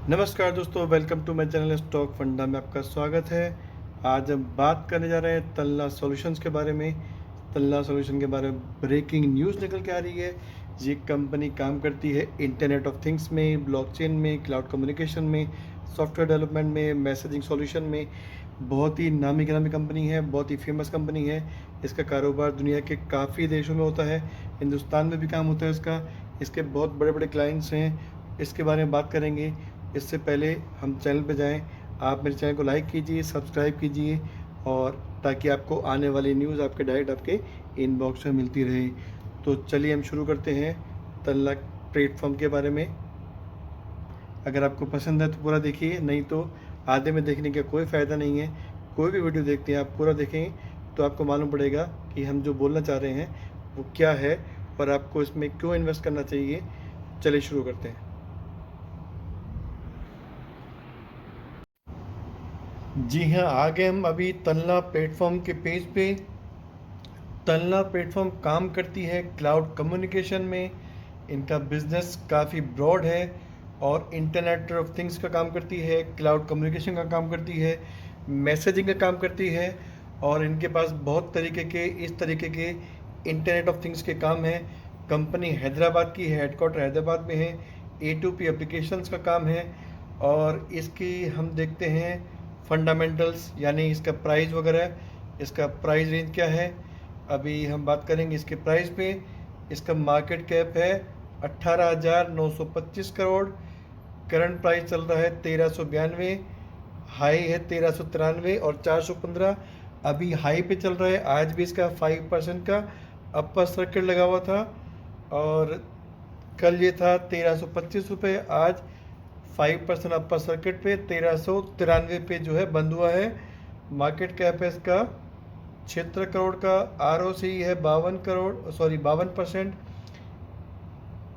नमस्कार दोस्तों, welcome to my channel stock funda में आपका स्वागत है। आज हम बात करने जा रहे हैं तन्ला सॉल्यूशंस के बारे में। तन्ला सॉल्यूशन के बारे में ब्रेकिंग न्यूज़ निकल के आ रही है। ये कंपनी काम करती है इंटरनेट ऑफ थिंग्स में, ब्लॉकचेन में, क्लाउड कम्युनिकेशन में, सॉफ्टवेयर डेवलपमेंट में, मैसेजिंग सॉल्यूशन में। बहुत ही नामी गिरामी कंपनी है, बहुत ही फेमस कंपनी है। इसका कारोबार दुनिया के काफ़ी देशों में होता है, हिंदुस्तान में भी काम होता है इसका। इसके बहुत बड़े बड़े क्लाइंट्स हैं, इसके बारे में बात करेंगे। इससे पहले हम चैनल पे जाएं, आप मेरे चैनल को लाइक कीजिए, सब्सक्राइब कीजिए, और ताकि आपको आने वाली न्यूज़ आपके डायरेक्ट आपके इनबॉक्स में मिलती रहे। तो चलिए हम शुरू करते हैं तन्ला प्लेटफॉर्म के बारे में। अगर आपको पसंद है तो पूरा देखिए, नहीं तो आधे में देखने का कोई फ़ायदा नहीं है। कोई भी वीडियो देखते हैं आप पूरा देखें तो आपको मालूम पड़ेगा कि हम जो बोलना चाह रहे हैं वो क्या है और आपको इसमें क्यों इन्वेस्ट करना चाहिए। चलिए शुरू करते हैं। जी हाँ, आ गए हम अभी तन्ला प्लेटफॉर्म के पेज पे। तन्ला प्लेटफॉर्म काम करती है क्लाउड कम्युनिकेशन में। इनका बिजनेस काफ़ी ब्रॉड है और इंटरनेट ऑफ थिंग्स का काम करती है, क्लाउड कम्युनिकेशन का काम करती है, मैसेजिंग का काम करती है। और इनके पास बहुत तरीके के इस तरीके के इंटरनेट ऑफ थिंग्स के काम हैं। कंपनी हैदराबाद की है, हेडक्वार्टर हैदराबाद में है। A2P एप्लीकेशंस का काम है। और इसकी हम देखते हैं फंडामेंटल्स, यानी इसका प्राइस वगैरह, इसका प्राइस रेंज क्या है। अभी हम बात करेंगे इसके प्राइस पे। इसका मार्केट कैप है 18,925 करोड़। करंट प्राइस चल रहा है 1392, हाई है 1393 और 415। अभी हाई पे चल रहा है। आज भी इसका 5% का अपर सर्किट लगा हुआ था और कल ये था 1325 रुपये। आज 5% अपर सर्किट पे 1393 पे जो है बंद हुआ है। मार्केट कैप है इसका 76 करोड़ का। ROC है 52%।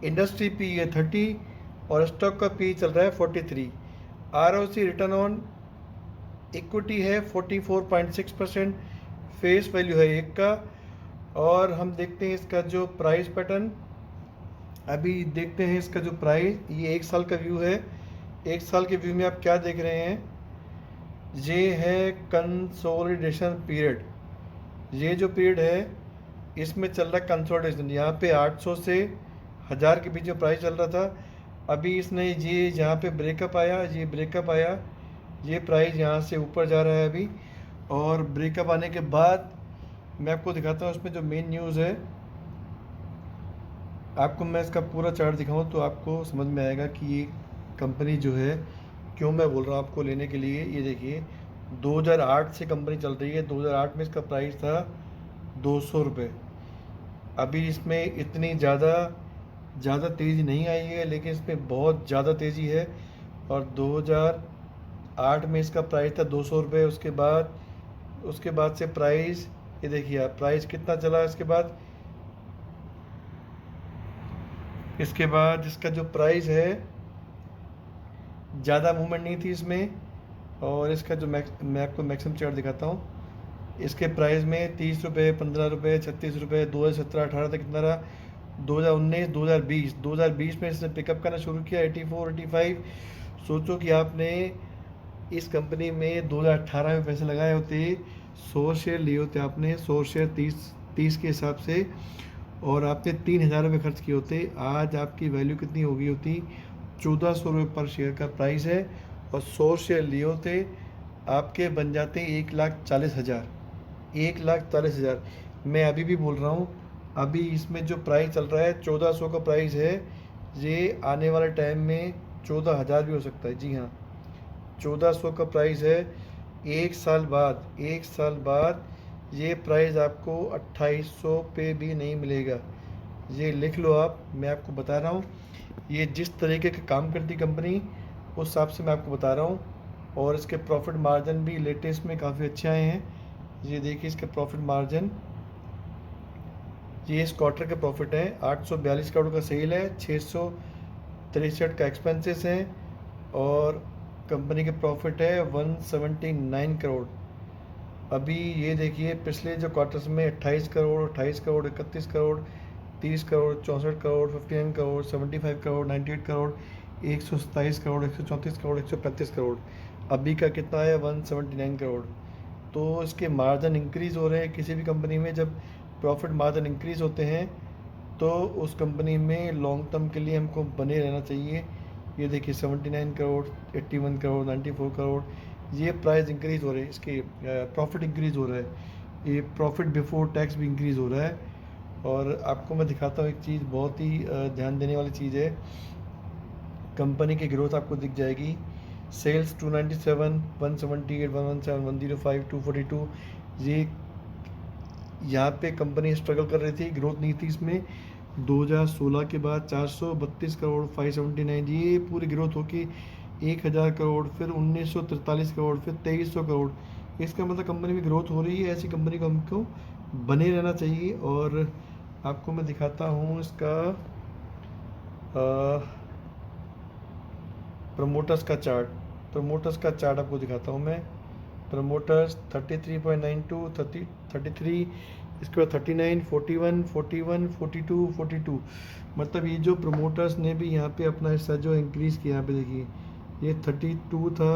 इंडस्ट्री पी है 30 और स्टॉक का पी चल रहा है 43। ROC रिटर्न ऑन इक्विटी है 44.6%। फेस वैल्यू है 1 का। और हम देखते हैं इसका जो प्राइस पैटर्न। अभी देखते हैं इसका जो प्राइस, ये 1 साल का व्यू है। 1 साल के व्यू में आप क्या देख रहे हैं, ये है कंसोलिडेशन पीरियड। ये जो पीरियड है इसमें चल रहा है कंसोलिडेशन। यहाँ पे 800 से 1000 के बीच में प्राइस चल रहा था। अभी इसने ये यहाँ पे ब्रेकअप आया, ये ब्रेकअप आया, ये प्राइस यहाँ से ऊपर जा रहा है अभी। और ब्रेकअप आने के बाद मैं आपको दिखाता हूँ इसमें जो मेन न्यूज़ है। आपको मैं इसका पूरा चार्ट दिखाऊँ तो आपको समझ में आएगा कि ये कंपनी जो है क्यों मैं बोल रहा हूँ आपको लेने के लिए। ये देखिए 2008 से कंपनी चल रही है। 2008 में इसका प्राइस था 200 रुपये। अभी इसमें इतनी ज़्यादा तेज़ी नहीं आई है, लेकिन इसमें बहुत ज़्यादा तेज़ी है। और 2008 में इसका प्राइस था 200 रुपये। उसके बाद से प्राइस, ये देखिए आप प्राइस कितना चला। इसके बाद इसका जो प्राइस है ज़्यादा मूवमेंट नहीं थी इसमें। और इसका जो मैं आपको मैक्सिमम चार्ट दिखाता हूँ। इसके प्राइस में 30 रुपये, 15 रुपये, 36 रुपये 2017-18 तक कितना रहा। 2019, 2020 में इसने पिकअप करना शुरू किया 84, 85। सोचो कि आपने इस कंपनी में 2018 में पैसे लगाए होते, 100 शेयर लिए होते आपने, 100 शेयर 30 के हिसाब से, और आपने 3,000 रुपये खर्च किए होते। आज आपकी वैल्यू कितनी हो गई होती, 1400 रुपये पर शेयर का प्राइस है। और 100 शेयर लिए होते आपके बन जाते 1,40,000। 1,40,000। मैं अभी भी बोल रहा हूँ, अभी इसमें जो प्राइस चल रहा है 1400 का प्राइस है। ये आने वाले टाइम में 14,000 भी हो सकता है। जी हाँ, 1400 का प्राइस है। 1 साल बाद ये प्राइस आपको 2800 पे भी नहीं मिलेगा। ये लिख लो आप, मैं आपको बता रहा हूँ ये जिस तरीके का काम करती कंपनी, उस हिसाब से मैं आपको बता रहा हूँ। और इसके प्रॉफिट मार्जिन भी लेटेस्ट में काफ़ी अच्छे आए हैं। ये देखिए इसके प्रॉफिट मार्जिन, ये इस क्वार्टर का प्रॉफिट है 842 करोड़ का सेल है, 663 का एक्सपेंसेस हैं। और कंपनी के प्रॉफिट है 179 करोड़। अभी ये देखिए पिछले जो क्वार्टर्स में 28 करोड़, 31 करोड़, 31 करोड़, 30 करोड़, 64 करोड़, 59 करोड़, 75 करोड़, 98 करोड़, 127 करोड़, 134 करोड़, 135 करोड़। अभी का कितना है, 179 करोड़। तो इसके मार्जिन इंक्रीज़ हो रहे हैं। किसी भी कंपनी में जब प्रॉफिट मार्जिन इंक्रीज़ होते हैं तो उस कंपनी में लॉन्ग टर्म के लिए हमको बने रहना चाहिए। ये देखिए 79 करोड़, 81 करोड़, 94 करोड़, ये प्राइस इंक्रीज़ हो रहे हैं, इसके प्रॉफिट इंक्रीज़ हो रहा है, ये प्रॉफिट बिफोर टैक्स भी इंक्रीज़ हो रहा है। और आपको मैं दिखाता हूँ एक चीज़, बहुत ही ध्यान देने वाली चीज़ है। कंपनी की ग्रोथ आपको दिख जाएगी। सेल्स 297, 178, 117, 105, 242, ये यहाँ पे कंपनी स्ट्रगल कर रही थी, ग्रोथ नहीं थी इसमें। 2016 के बाद 432 करोड़, 579, ये पूरी ग्रोथ होगी 1000 करोड़, फिर 1943 करोड़, फिर 2300 करोड़। इसका मतलब कंपनी में ग्रोथ हो रही है। ऐसी कंपनी को हमको बने रहना चाहिए। और आपको मैं दिखाता हूँ इसका प्रमोटर्स का चार्ट। प्रमोटर्स का चार्ट आपको दिखाता हूँ मैं। प्रमोटर्स 33.92, 33, इसके बाद 39, 41, 41, 42, 42। मतलब ये जो प्रमोटर्स ने भी यहाँ पे अपना हिस्सा जो इंक्रीज़ किया, यहाँ पे देखिए ये 32 था,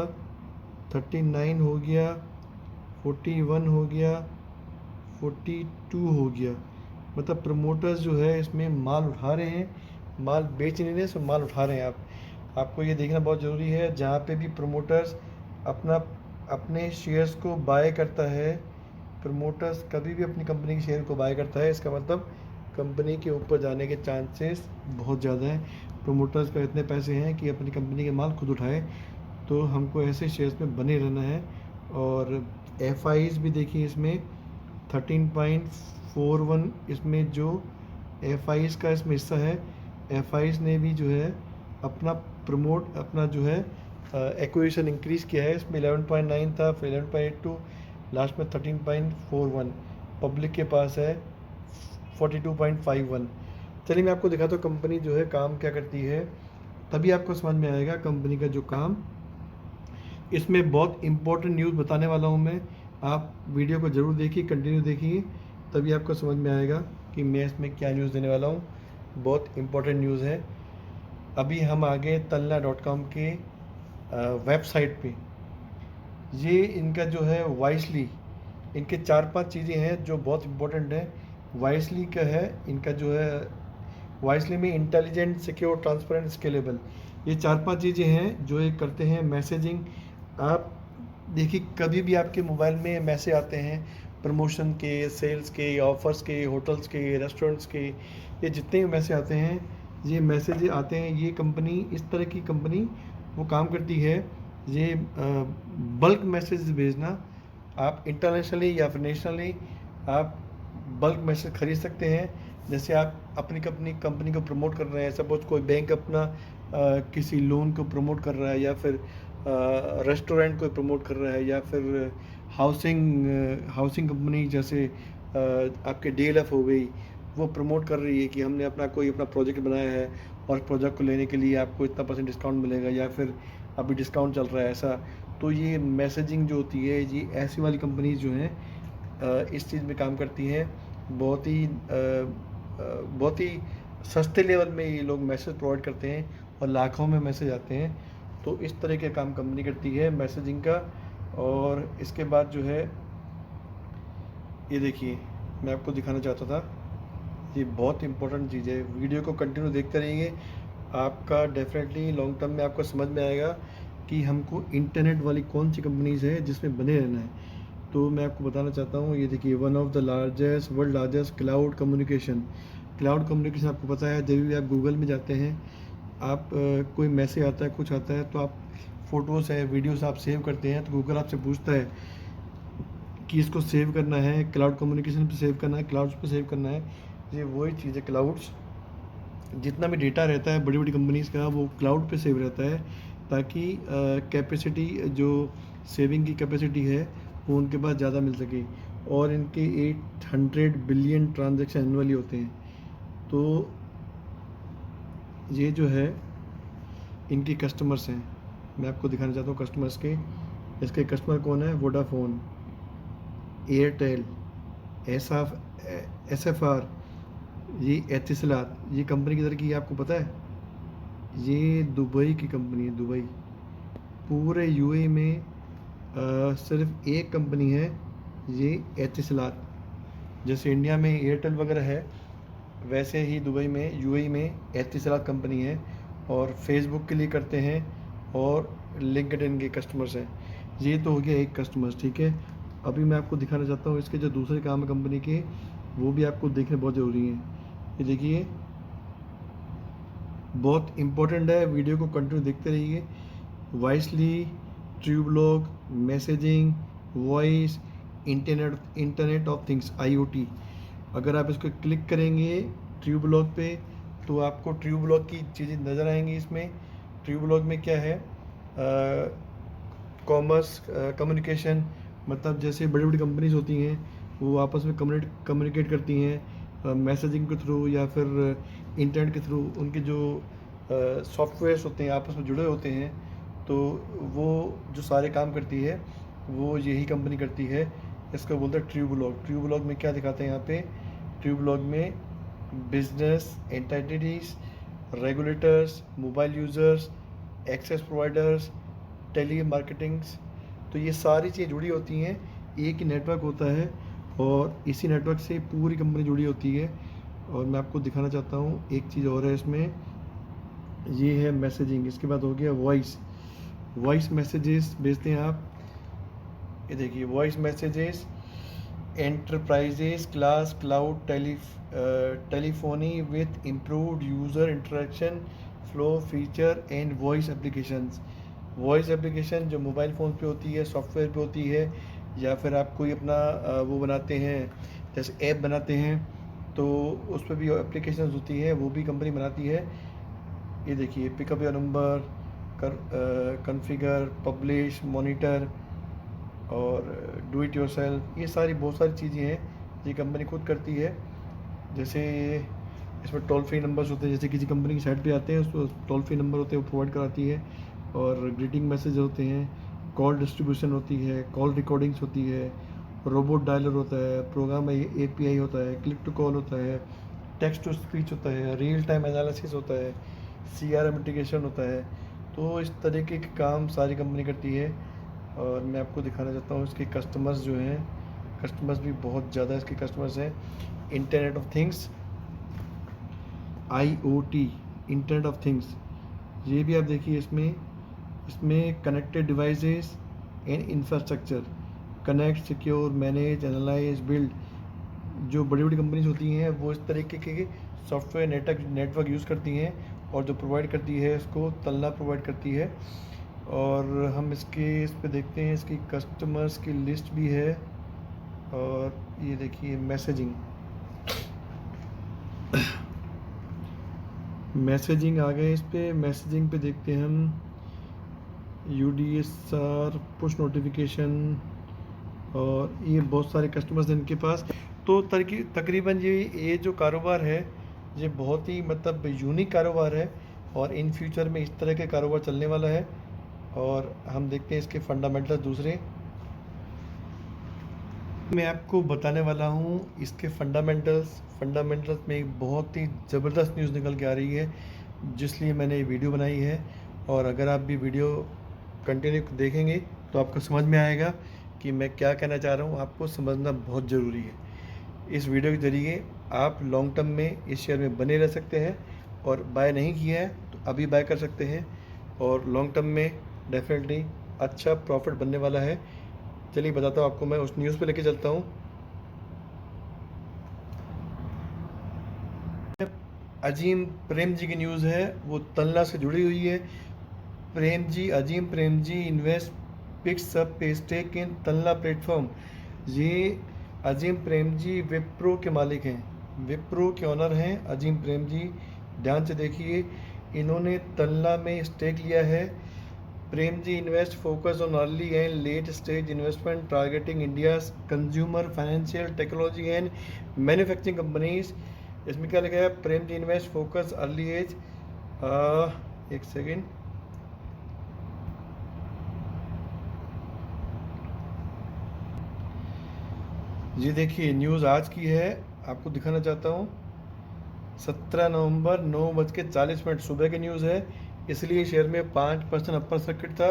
39 हो गया, 41 हो गया, 42 हो गया। मतलब प्रमोटर्स जो है इसमें माल उठा रहे हैं, माल बेच नहीं रहे, इसमें माल उठा रहे हैं। आपको ये देखना बहुत ज़रूरी है। जहाँ पे भी प्रमोटर्स अपने शेयर्स को बाय करता है, प्रमोटर्स कभी भी अपनी कंपनी के शेयर को बाय करता है, इसका मतलब कंपनी के ऊपर जाने के चांसेस बहुत ज़्यादा हैं। प्रमोटर्स का इतने पैसे हैं कि अपनी कंपनी के माल खुद उठाए। तो हमको ऐसे शेयर्स में बने रहना है। और एफ भी देखिए, इसमें 13.41, इसमें जो एफ का इसमें हिस्सा है, एफ ने भी जो है अपना जो है एक्विजिशन इंक्रीज़ किया है। इसमें 11.9 था, फिर 11.82, लास्ट में 13.41। पब्लिक के पास है 42.51। चलिए मैं आपको दिखाता हूँ कंपनी जो है काम क्या करती है, तभी आपको समझ में आएगा कंपनी का जो काम। इसमें बहुत इंपॉर्टेंट न्यूज़ बताने वाला हूँ मैं। आप वीडियो को ज़रूर देखिए, कंटिन्यू देखिए, तभी आपको समझ में आएगा कि मैं इसमें क्या न्यूज़ देने वाला हूँ। बहुत इंपॉर्टेंट न्यूज़ है। अभी हम आ गए Tanla.com के वेबसाइट पे। ये इनका जो है वाइसली, इनके 4-5 चीज़ें हैं जो बहुत इंपॉर्टेंट है। वाइसली का है, इनका जो है वाइसली में इंटेलिजेंट, सिक्योर, ट्रांसपेरेंट, स्केलेबल, ये 4-5 चीज़ें हैं जो ये करते हैं। मैसेजिंग, आप देखिए कभी भी आपके मोबाइल में मैसेज आते हैं प्रमोशन के, सेल्स के, ऑफ़र्स के, होटल्स के, रेस्टोरेंट्स के, ये जितने भी मैसेज आते हैं, ये मैसेज आते हैं, ये कंपनी, इस तरह की कंपनी वो काम करती है। ये बल्क मैसेज भेजना, आप इंटरनेशनली या फिर नेशनली आप बल्क मैसेज खरीद सकते हैं। जैसे आप अपनी कंपनी को प्रमोट कर रहे हैं, सपोज कोई बैंक अपना किसी लोन को प्रमोट कर रहा है, या फिर रेस्टोरेंट को प्रमोट कर रहा है, या फिर हाउसिंग कंपनी जैसे आपके DLF हो गई, वो प्रमोट कर रही है कि हमने अपना प्रोजेक्ट बनाया है और प्रोजेक्ट को लेने के लिए आपको इतना % डिस्काउंट मिलेगा, या फिर अभी डिस्काउंट चल रहा है ऐसा। तो ये मैसेजिंग जो होती है, ये ऐसी वाली कंपनीज जो हैं इस चीज़ में काम करती हैं। बहुत ही सस्ते लेवल में ये लोग मैसेज प्रोवाइड करते हैं और लाखों में मैसेज आते हैं। तो इस तरह के काम कंपनी करती है मैसेजिंग का। और इसके बाद जो है, ये देखिए मैं आपको दिखाना चाहता था, ये बहुत इंपॉर्टेंट चीज़ है। वीडियो को कंटिन्यू देखते रहिए, आपका डेफिनेटली लॉन्ग टर्म में आपको समझ में आएगा कि हमको इंटरनेट वाली कौन सी कंपनीज़ है जिसमें बने रहना है। तो मैं आपको बताना चाहता हूँ, ये देखिए वर्ल्ड लार्जेस्ट क्लाउड कम्युनिकेशन आपको पता है, जब भी आप गूगल में जाते हैं, आप कोई मैसेज आता है, कुछ आता है, तो आप फ़ोटोज़ है, वीडियोस आप सेव करते हैं, तो गूगल आपसे पूछता है कि इसको सेव करना है क्लाउड कम्युनिकेशन पे सेव करना है, क्लाउड्स पे सेव करना है। ये वही चीज़ है क्लाउड्स। जितना भी डेटा रहता है बड़ी बड़ी कंपनीज़ का, वो क्लाउड पे सेव रहता है, ताकि कैपेसिटी जो सेविंग की कैपेसिटी है वो उनके पास ज़्यादा मिल सके। और इनके 800 बिलियन ट्रांजैक्शन एनुअली होते हैं। तो ये जो है इनके कस्टमर्स हैं, मैं आपको दिखाना चाहता हूँ कस्टमर्स के। इसके कस्टमर कौन है? वोडाफोन, एयरटेल, SFR, ये एतिसलात, ये कंपनी किधर की है आपको पता है? ये दुबई की कंपनी है, दुबई। पूरे यूएई में सिर्फ एक कंपनी है, ये एतिसलात। जैसे इंडिया में एयरटेल वगैरह है, वैसे ही दुबई में यूएई में एतिसलात कंपनी है, और फेसबुक के लिए करते हैं, और लिंक्डइन के कस्टमर्स हैं। ये तो हो गया एक कस्टमर्स, ठीक है। अभी मैं आपको दिखाना चाहता हूँ इसके जो दूसरे काम है कंपनी के, वो भी आपको देखने बहुत ज़रूरी हैं। ये देखिए, बहुत इंपॉर्टेंट है, वीडियो को कंटिन्यू देखते रहिए। वाइसली, ट्यूबलॉग, messaging, voice, internet of things, IoT. अगर आप इसको क्लिक करेंगे ट्यूबलॉग पे, तो आपको ट्यूबलॉग की चीज़ें नज़र आएंगी। इसमें ट्यूबलॉग में क्या है, कॉमर्स, कम्युनिकेशन, मतलब जैसे बड़ी बड़ी कंपनीज होती हैं, वो आपस में कम्युनिकेट करती हैं मैसेजिंग के थ्रू या फिर इंटरनेट के थ्रू। उनके जो सॉफ्टवेयर्स होते हैं आपस में जुड़े होते हैं, तो वो जो सारे काम करती है वो यही कंपनी करती है। इसको बोलते हैं ट्यूबलॉग। ट्यूबलॉग में क्या दिखाते हैं यहाँ पे, ट्यूबलॉग में business entities, regulators, mobile users, access providers, telemarketings, तो ये सारी चीज़ें जुड़ी होती हैं। एक ही नेटवर्क होता है, और इसी नेटवर्क से पूरी कंपनी जुड़ी होती है। और मैं आपको दिखाना चाहता हूँ एक चीज़ और है इसमें, ये है मैसेजिंग। इसके बाद हो गया वॉइस। वॉइस मैसेजेस भेजते हैं आप, ये देखिए, voice messages, enterprises class cloud telephony with improved user interaction flow feature and voice applications. Voice application जो मोबाइल फ़ोन पे होती है, सॉफ्टवेयर पे होती है, या फिर आप कोई अपना वो बनाते हैं, जैसे ऐप बनाते हैं, तो उस पर भी एप्लीकेशंस होती है, वो भी कंपनी बनाती है। ये देखिए, pickup your number, configure, publish, monitor, और डू इट योरसेल्फ, ये सारी बहुत सारी चीज़ें हैं ये कंपनी खुद करती है। जैसे इसमें टोल फ्री नंबर्स होते हैं, जैसे किसी कंपनी की साइट पे आते हैं, उसको टोल फ्री नंबर होते हैं, वो प्रोवाइड कराती है। और ग्रीटिंग मैसेज होते हैं, कॉल डिस्ट्रीब्यूशन होती है, कॉल रिकॉर्डिंग्स होती है, रोबोट डायलर होता है, प्रोग्राम एपीआई होता है, क्लिक टू कॉल होता है, टेक्स्ट टू स्पीच होता है, रियल टाइम एनालिसिस होता है, सीआरएम इंटीग्रेशन होता है। तो इस तरीके के काम सारी कंपनी करती है। और मैं आपको दिखाना चाहता हूँ इसके कस्टमर्स जो हैं, कस्टमर्स भी बहुत ज़्यादा इसके कस्टमर्स हैं। Internet of things, IoT, internet of things, ये भी आप देखिए इसमें connected devices and infrastructure, connect, secure, manage, analyse, build. जो बड़ी बड़ी कंपनीज होती हैं वो इस तरीके के सॉफ्टवेयर नेटवर्क यूज़ करती हैं, और जो प्रोवाइड करती है इसको तल्ला प्रोवाइड करती है। और हम इस पे देखते हैं, इसकी कस्टमर्स की लिस्ट भी है। और ये देखिए मैसेजिंग, मैसेजिंग आ गए इस पे। मैसेजिंग पे देखते हैं हम, यूडीएसआर, पुश नोटिफिकेशन, और ये बहुत सारे कस्टमर्स हैं इनके पास। तो तकरीबन ये जो कारोबार है, ये बहुत ही मतलब यूनिक कारोबार है, और इन फ्यूचर में इस तरह के कारोबार चलने वाला है। और हम देखते हैं इसके फंडामेंटल्स दूसरे, मैं आपको बताने वाला हूँ इसके फंडामेंटल्स में एक बहुत ही ज़बरदस्त न्यूज़ निकल के आ रही है, जिसलिए मैंने ये वीडियो बनाई है। और अगर आप भी वीडियो कंटिन्यू देखेंगे तो आपको समझ में आएगा कि मैं क्या कहना चाह रहा हूँ। आपको समझना बहुत ज़रूरी है। इस वीडियो के ज़रिए आप लॉन्ग टर्म में इस शेयर में बने रह सकते हैं, और बाय नहीं किया है तो अभी बाय कर सकते हैं, और लॉन्ग टर्म में डेफिनेटली अच्छा प्रॉफिट बनने वाला है। चलिए बताता हूँ आपको, मैं उस न्यूज़ पे लेके चलता हूँ। अजीम प्रेम जी की न्यूज़ है, वो तल्ला से जुड़ी हुई है। Azim Premji invest picks up a stake in Tanla platform. ये अजीम प्रेम जी विप्रो के मालिक हैं, विप्रो के ऑनर हैं अजीम प्रेम जी। ध्यान से देखिए, इन्होंने तल्ला में स्टेक लिया है। Premji invest focus on early and late stage investment targeting India's consumer financial technology and manufacturing companies. इसमें क्या लिखा है, Premji invest focus early age, एक सेकेंड, ये देखिए न्यूज़ आज की है, आपको दिखाना चाहता हूँ। 17 नवंबर 9:40 सुबह की न्यूज़ है। इसलिए शेयर में 5% अपर सर्किट था।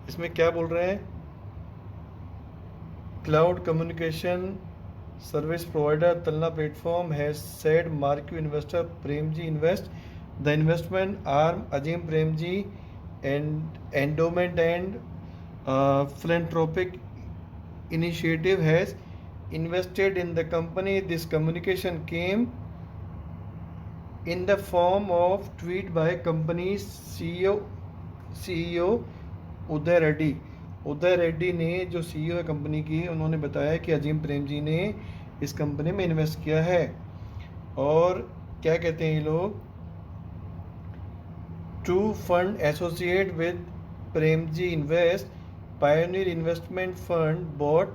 इसमें क्या बोल रहे हैं, क्लाउड कम्युनिकेशन सर्विस प्रोवाइडर तलना platform has said marquee investor Premji invest the investment arm Azim Premji and endowment and philanthropic initiative has invested in the company. This communication came in the form of tweet by company's CEO उदय रेड्डी। उदय रेड्डी ने जो CEO है company की, उन्होंने बताया कि अजीम प्रेम जी ने इस company में इन्वेस्ट किया है। और क्या कहते हैं ये लोग, two fund associate with Premji invest pioneer investment fund bought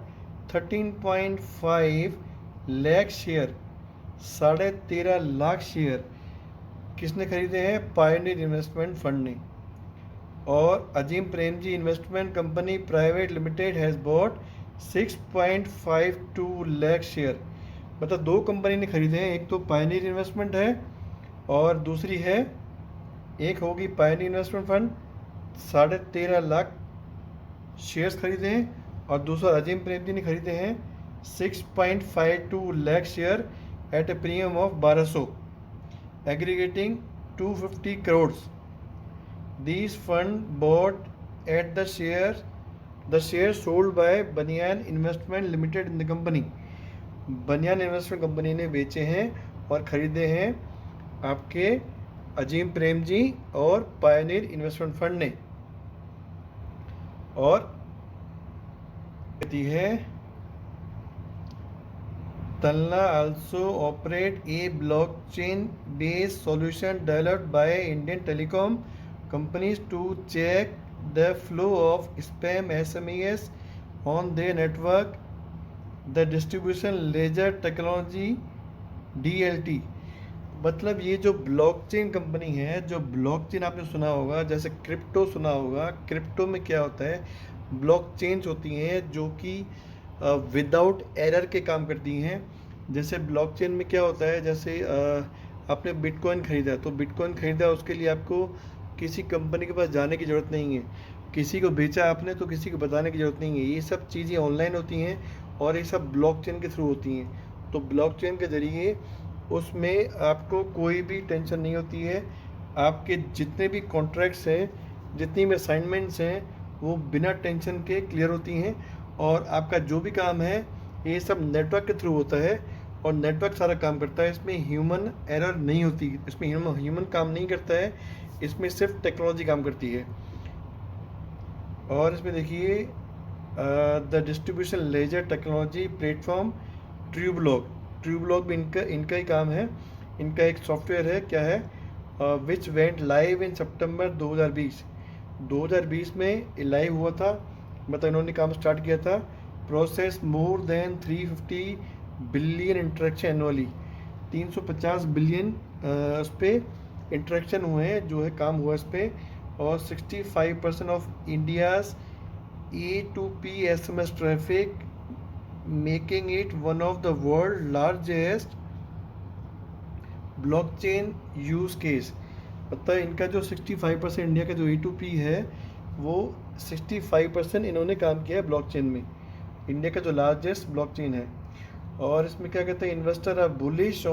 13.5 lakh share, 13.5 lakh share किसने खरीदे हैं, पायोनियर इन्वेस्टमेंट फंड ने। और Azim Premji investment company private limited has bought 6.52 lakh share. मतलब दो कंपनी ने खरीदे हैं, एक तो पायोनियर इन्वेस्टमेंट है और दूसरी है, एक होगी pioneer investment fund 13.5 lakh shares खरीदे हैं और दूसरा अजीम प्रेमजी ने खरीदे हैं 6.52 lakh share eight A premium of 1200 aggregating 250 crore. These fund bought at the shares sold by Banyan Investment Limited in the company. बनियान इन्वेस्टमेंट कंपनी ने बेचे हैं और खरीदे हैं आपके अजीम प्रेम जी और पायनियर इन्वेस्टमेंट फंड ने। और कहती है तलना also operate a blockchain based solution developed by Indian telecom companies to check the flow of spam SMS on their network. The distribution ledger technology DLT, मतलब ये जो ब्लॉकचेन कंपनी है, जो ब्लॉकचेन आपने सुना होगा, जैसे क्रिप्टो सुना होगा। क्रिप्टो में क्या होता है, ब्लॉकचेन्स होती हैं जो कि विदाउट एरर के काम करती हैं। जैसे ब्लॉकचेन में क्या होता है, जैसे आपने बिटकॉइन खरीदा, तो बिटकॉइन खरीदा उसके लिए आपको किसी कंपनी के पास जाने की ज़रूरत नहीं है, किसी को बेचा आपने तो किसी को बताने की ज़रूरत नहीं है। ये सब चीज़ें ऑनलाइन होती हैं और ये सब ब्लॉकचेन के थ्रू होती हैं। तो ब्लॉकचेन के ज़रिए उसमें आपको कोई भी टेंशन नहीं होती है। आपके जितने भी कॉन्ट्रैक्ट्स हैं, जितनी भी असाइनमेंट्स हैं, वो बिना टेंशन के क्लियर होती हैं। और आपका जो भी काम है ये सब नेटवर्क के थ्रू होता है और नेटवर्क सारा काम करता है। इसमें ह्यूमन एरर नहीं होती, इसमें ह्यूमन काम नहीं करता है, इसमें सिर्फ टेक्नोलॉजी काम करती है। और इसमें देखिए the distribution ledger technology platform ट्यूबलॉग भी इनका ही काम है। इनका एक सॉफ्टवेयर है, क्या है, विच वेंट लाइव इन सितंबर 2020 में लाइव हुआ था। मतलब इन्होंने काम स्टार्ट किया था। Process more than 350 billion interaction annually, 350 billion उस पर इंटरेक्शन हुए हैं, जो है काम हुआ इस पर। और 65% of India's A2P SMS traffic, making it one of the world largest blockchain use case. मतलब इनका जो 65% इंडिया का जो A2P है, वो 65% इन्होंने काम किया है ब्लॉकचेन में, इंडिया का जो लार्जेस्ट ब्लॉकचेन है। और इसमें क्या कहते हैं, investor are bullish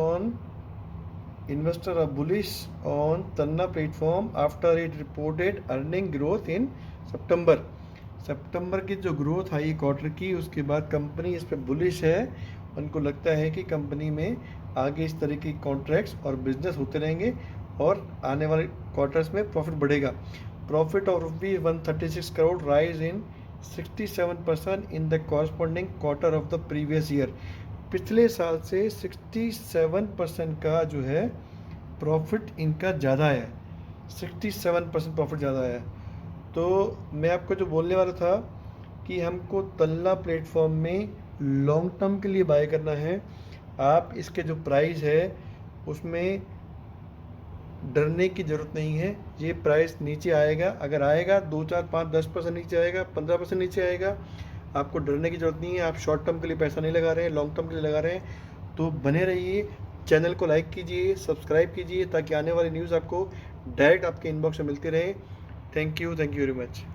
on Tanla platform after it reported earning growth in सितंबर की जो ग्रोथ आई क्वार्टर की, उसके बाद कंपनी इस पर बुलिश है। उनको लगता है कि कंपनी में आगे इस तरह की कॉन्ट्रैक्ट्स और बिजनेस होते रहेंगे और आने वाले क्वार्टर्स में प्रॉफिट बढ़ेगा। Profit of ₹136 crore rise in 67% in the corresponding quarter of the previous year. पिछले साल से 67% का जो है प्रॉफिट इनका ज़्यादा है, 67% प्रॉफिट ज़्यादा है। तो मैं आपको जो बोलने वाला था कि हमको तल्ला प्लेटफॉर्म में लॉन्ग टर्म के लिए बाय करना है। आप इसके जो प्राइस है उसमें डरने की ज़रूरत नहीं है। ये प्राइस नीचे आएगा, अगर आएगा 2, 4, 5, 10% नीचे आएगा, 15% नीचे आएगा, आपको डरने की ज़रूरत नहीं है। आप शॉर्ट टर्म के लिए पैसा नहीं लगा रहे हैं, लॉन्ग टर्म के लिए लगा रहे हैं। तो बने रहिए, चैनल को लाइक कीजिए, सब्सक्राइब कीजिए, ताकि आने वाली न्यूज़ आपको डायरेक्ट आपके इनबॉक्स में मिलती रहे। Thank you very much.